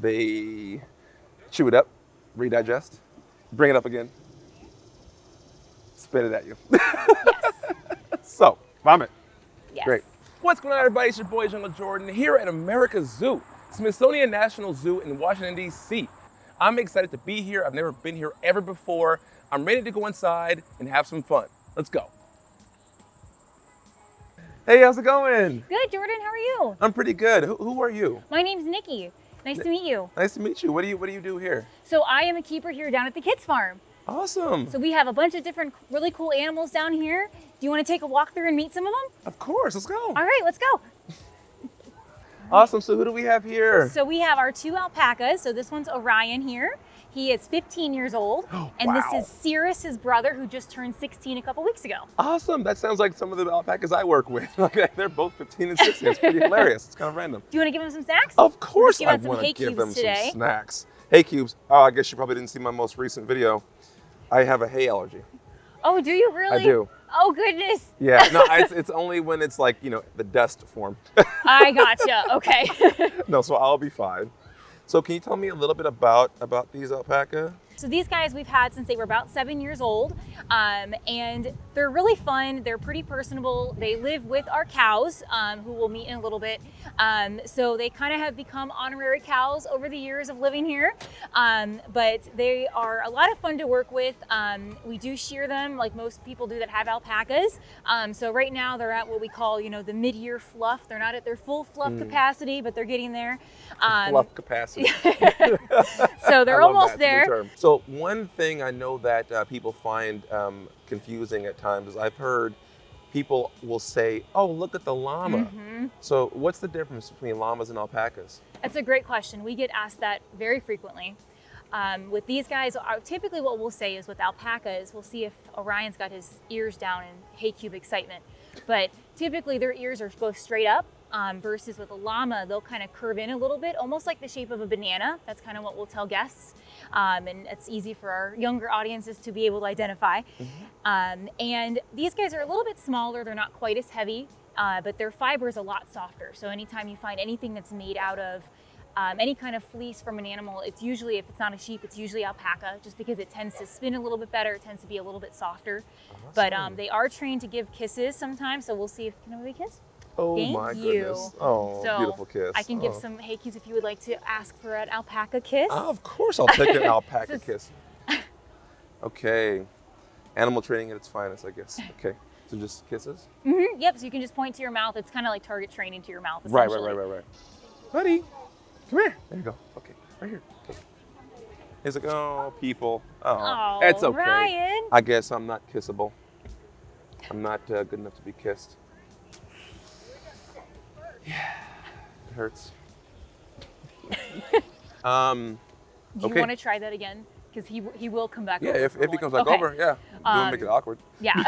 They chew it up, redigest, bring it up again, spit it at you. Yes. So, vomit. Yes. Great. What's going on, everybody? It's your boy, Jungle Jordan, here at America's Zoo, Smithsonian National Zoo in Washington, D.C. I'm excited to be here. I've never been here ever before. I'm ready to go inside and have some fun. Let's go. Hey, how's it going? Good, Jordan. How are you? I'm pretty good. Who are you? My name's Nikki. Nice to meet you. Nice to meet you. What do you do here? So I am a keeper here down at the kids farm. Awesome. So we have a bunch of different really cool animals down here. Do you want to take a walk through and meet some of them? Of course. Let's go. All right, let's go. Awesome. So who do we have here? So we have our two alpacas. So this one's Orion here. He is 15 years old. And Wow. this is Cirrus, his brother, who just turned 16 a couple weeks ago. Awesome. That sounds like some of the alpacas I work with. They're both 15 and 16. It's pretty hilarious. It's kind of random. Do you want to give them some snacks? Of course Give I them some want to hay give cubes them today. some snacks. Hay cubes. Oh, I guess you probably didn't see my most recent video. I have a hay allergy. Oh, do you really? I do. Oh, goodness. Yeah. No, it's only when it's like, you know, the dust form. I gotcha. Okay. No, so I'll be fine. So can you tell me a little bit about these alpaca? So these guys we've had since they were about 7 years old, and they're really fun. They're pretty personable. They live with our cows, who we'll meet in a little bit. So they kind of have become honorary cows over the years of living here, but they are a lot of fun to work with. We do shear them like most people do that have alpacas. So right now they're at what we call, you know, the mid-year fluff. They're not at their full fluff capacity, but they're getting there. Fluff capacity. So they're I love almost that. It's a good there. term. So one thing I know that people find confusing at times is I've heard people will say, oh, look at the llama. So what's the difference between llamas and alpacas? That's a great question. We get asked that very frequently. With these guys, typically what we'll say is with alpacas, we'll see if Orion's got his ears down in hay cube excitement. But typically their ears go straight up, versus with a llama, they'll kind of curve in a little bit, almost like the shape of a banana. That's kind of what we'll tell guests. And it's easy for our younger audiences to be able to identify. And these guys are a little bit smaller. They're not quite as heavy, but their fiber is a lot softer. So anytime you find anything that's made out of any kind of fleece from an animal, it's usually, if it's not a sheep, it's usually alpaca, just because it tends to spin a little bit better. It tends to be a little bit softer. Awesome. But they are trained to give kisses sometimes. So we'll see if, can we kiss? Oh Thank my you. goodness. Oh, So beautiful kiss. I can give some hay cubes if you would like to ask for an alpaca kiss. Of course I'll take an alpaca kiss. Okay. Animal training at its finest, I guess. Okay. So just kisses? Yep, so you can just point to your mouth. It's kind of like target training to your mouth, Right. essentially. Buddy, come here. There you go. Okay, right here. Okay. He's like, oh, people. Oh, it's okay. Ryan. I guess I'm not kissable. I'm not good enough to be kissed. Yeah, it hurts. Do Okay. you want to try that again? Because he will come back over. Yeah, if for he one. comes back Okay. over, yeah. Don't make it awkward. Yeah. I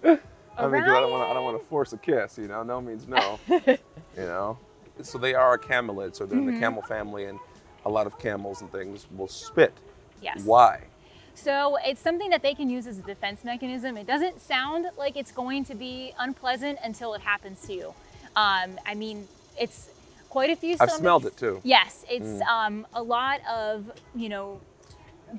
mean, 'cause I don't want to force a kiss, you know. No means no, you know. So they are a camelid, so they're in the camel family, and a lot of camels and things will spit. Yes. Why? So it's something that they can use as a defense mechanism. It doesn't sound like it's going to be unpleasant until it happens to you. I mean, it's quite a few I've stomachs. smelled it too. Yes, it's a lot of, you know,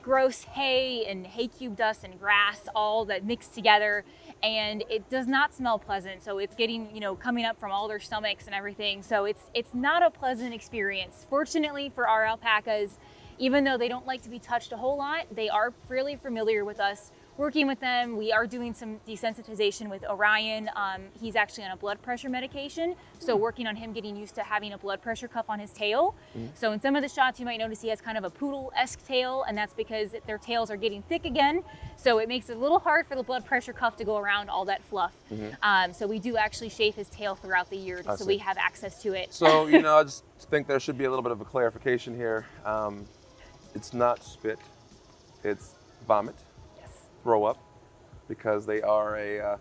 gross hay and hay cube dust and grass, all that mixed together, and it does not smell pleasant. So it's getting, you know, coming up from all their stomachs and everything. So it's not a pleasant experience. Fortunately for our alpacas, even though they don't like to be touched a whole lot, they are fairly familiar with us working with them. We are doing some desensitization with Orion. He's actually on a blood pressure medication, so working on him getting used to having a blood pressure cuff on his tail. So in some of the shots you might notice he has kind of a poodle-esque tail, and that's because their tails are getting thick again. So it makes it a little hard for the blood pressure cuff to go around all that fluff. So we do actually shave his tail throughout the year, so we have access to it. So, you know, I just think there should be a little bit of a clarification here. It's not spit, it's vomit. Throw up, because they are a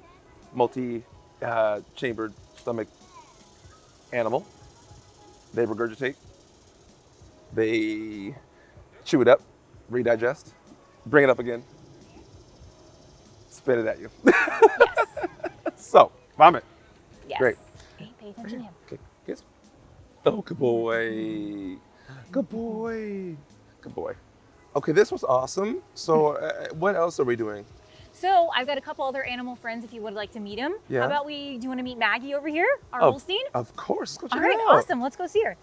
multi-chambered stomach animal. They regurgitate, they chew it up, redigest, bring it up again, spit it at you. So, vomit. Yes. Great. Pay attention to him. Okay, kiss. Oh, good boy. Good boy. Good boy. Okay, this was awesome. So what else are we doing? So I've got a couple other animal friends if you would like to meet them. Yeah. How about do you want to meet Maggie over here, our Holstein? Of course, let's go check All it right, out. awesome. Let's go see her.